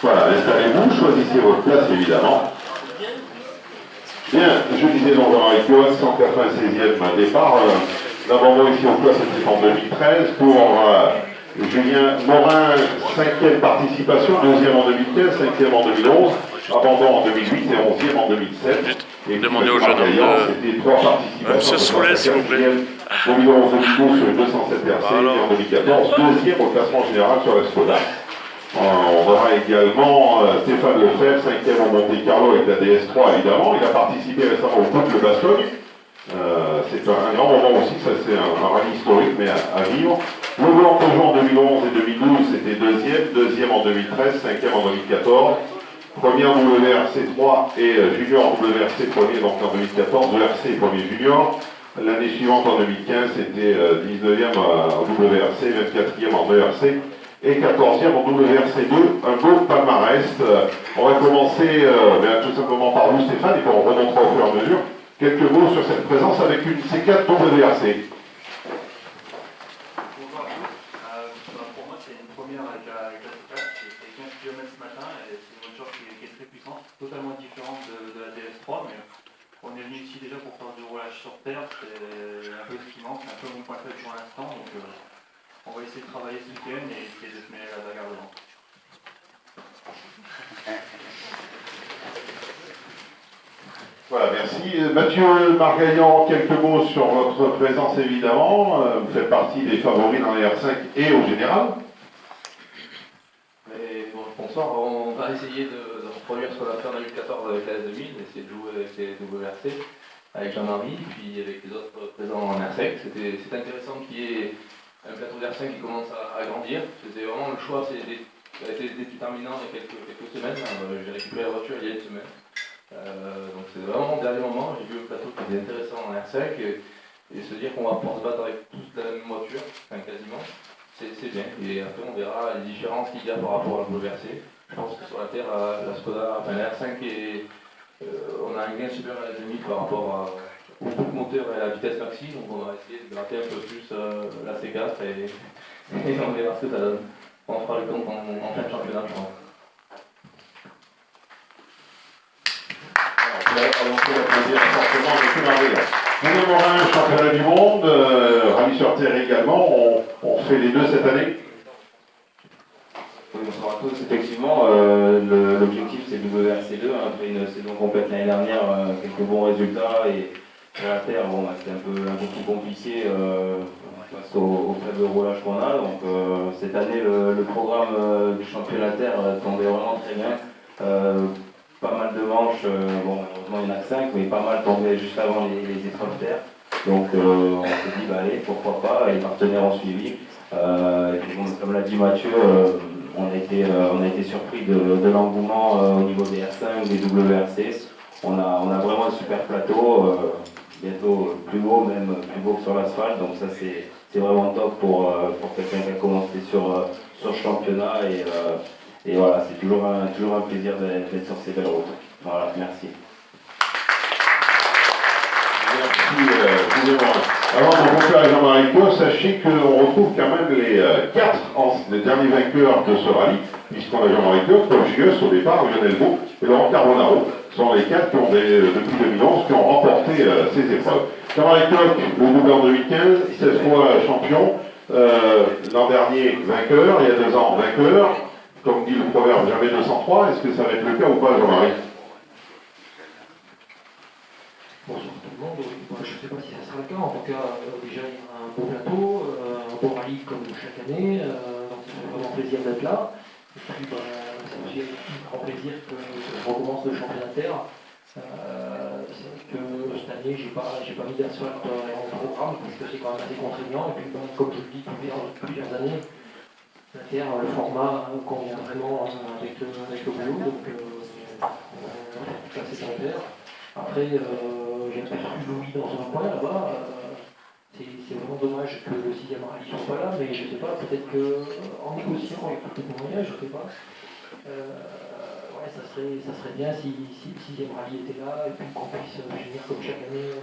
Voilà, installez-vous, choisissez votre place évidemment. Bien, je disais donc dans avec Johan, 196e départ. L'abandon ici au classique en 2013 pour Julien Morin, 5e participation, 2e en 2015, 5e en 2011, abandon en 2008 et 11e en 2007. Et demandez au jeune homme c'était 3 participations. Monsieur Soulet, s'il vous plaît. 2011-2012 sur les 207 RC et en 2014, 2e au classement général sur la Skoda. On aura également Stéphane Lefebvre, 5e en Monte-Carlo avec la DS3 évidemment. Il a participé récemment au Coupe de Bastogne. C'est un grand moment aussi, ça c'est un rallye historique mais à vivre. Le Blanc Peugeot en 2011 et 2012 c'était 2e en 2013, 5e en 2014. Premier en WRC 3 et junior en WRC premier donc en 2014, WRC et premier junior. L'année suivante en 2015 c'était 19e en WRC, 24e en WRC et 14e en WRC2, un beau palmarès. On va commencer tout simplement par vous Stéphane, et puis on remontera au fur et à mesure. Quelques mots sur cette présence avec une C4 WRC. Bonjour à tous. Pour moi c'est une première avec la C4, j'ai fait 15 km ce matin et c'est une voiture qui est très puissante, totalement différente de la DS3, mais on est venu ici déjà pour faire du roulage sur terre, c'est un peu ce qui manque, c'est un peu mon point faible pour l'instant, donc on va essayer de travailler ce week-end et essayer de se mêler la bagarre devant. Voilà, merci. Mathieu Margaillan, quelques mots sur votre présence évidemment. Vous faites partie des favoris dans les R5 et au général. Bonsoir, on va essayer de reproduire ce qu'on a fait en 2014 avec la S2000, essayer de jouer avec les WRC, avec Jean-Marie, puis avec les autres présents en R5. C'est intéressant qu'il y ait un plateau d'R5 qui commence à grandir. C'était vraiment le choix, ça a été déterminant il y a quelques semaines. J'ai récupéré la voiture il y a une semaine. Donc c'est vraiment au dernier moment, j'ai vu un plateau qui était intéressant en R5 et se dire qu'on va pouvoir se battre avec tous la même voiture, enfin quasiment, c'est bien. Et après on verra les différences qu'il y a par rapport à la WRC. Je pense que sur la Terre, la Skoda, enfin la R5 on a un gain supérieur à la 2000 par rapport au coup de moteur et à la vitesse maxi, donc on va essayer de gratter un peu plus la C4 et on verra ce que ça donne. On fera le compte en fin de championnat, je pense. Julien Morin, championnat du monde, rallye sur terre également, on fait les deux cette année. Oui, bonsoir à tous. Effectivement, l'objectif c'est le WRC2, après une saison complète l'année dernière, quelques bons résultats et sur la terre, bon, c'était un peu plus compliqué face au faible roulage qu'on a. Donc cette année, le programme du championnat terre tombait vraiment très bien. Pas mal de manches, bon malheureusement il y en a que 5, mais pas mal tombaient juste avant les épreuves terre. Donc on s'est dit, bah, allez, pourquoi pas, et les partenaires ont suivi. Et puis, bon, comme l'a dit Mathieu, on a été surpris de l'engouement au niveau des R5, des WRC. On a vraiment un super plateau, bientôt plus beau, même plus beau que sur l'asphalte. Donc ça c'est vraiment top pour quelqu'un qui a commencé sur le championnat. Et voilà, c'est toujours un plaisir d'être sur ces belles routes. Voilà, merci. Merci, avant de conclure avec Jean-Marie Pau, sachez qu'on retrouve quand même les 4 les derniers vainqueurs de ce rallye, puisqu'on a Jean-Marie Pau, Paul Gius au départ, Lionel Beau et Laurent Carbonaro, sont les 4 qui ont depuis 2011 qui ont remporté ces épreuves. Jean-Marie Pau, le double en 2015, 16 fois champion, l'an dernier vainqueur, il y a 2 ans vainqueur. Comme dit le proverbe, jamais 203, est-ce que ça va être le cas ou pas, Jean-Marie? Bonjour tout le monde, je ne sais pas si ça sera le cas, en tout cas déjà il y a un beau plateau, un beau rallye comme chaque année, donc ça fait vraiment plaisir d'être là. Et puis ça me fait un grand plaisir que je recommence le championnat terre. C'est vrai que cette année j'ai pas mis d'asphalte en programme parce que c'est quand même assez contraignant et puis comme je le dis depuis plusieurs années, la terre, le format convient vraiment avec le boulot, donc ça c'est en terre. Après, j'ai aperçu Louis dans un coin là-bas. C'est vraiment dommage que le 6e rallye ne soit pas là, mais je ne sais pas, peut-être qu'en négociant avec tout le moyen, je ne sais pas. Ouais, ça serait bien si le 6e rallye était là et puis qu'on puisse finir comme chaque année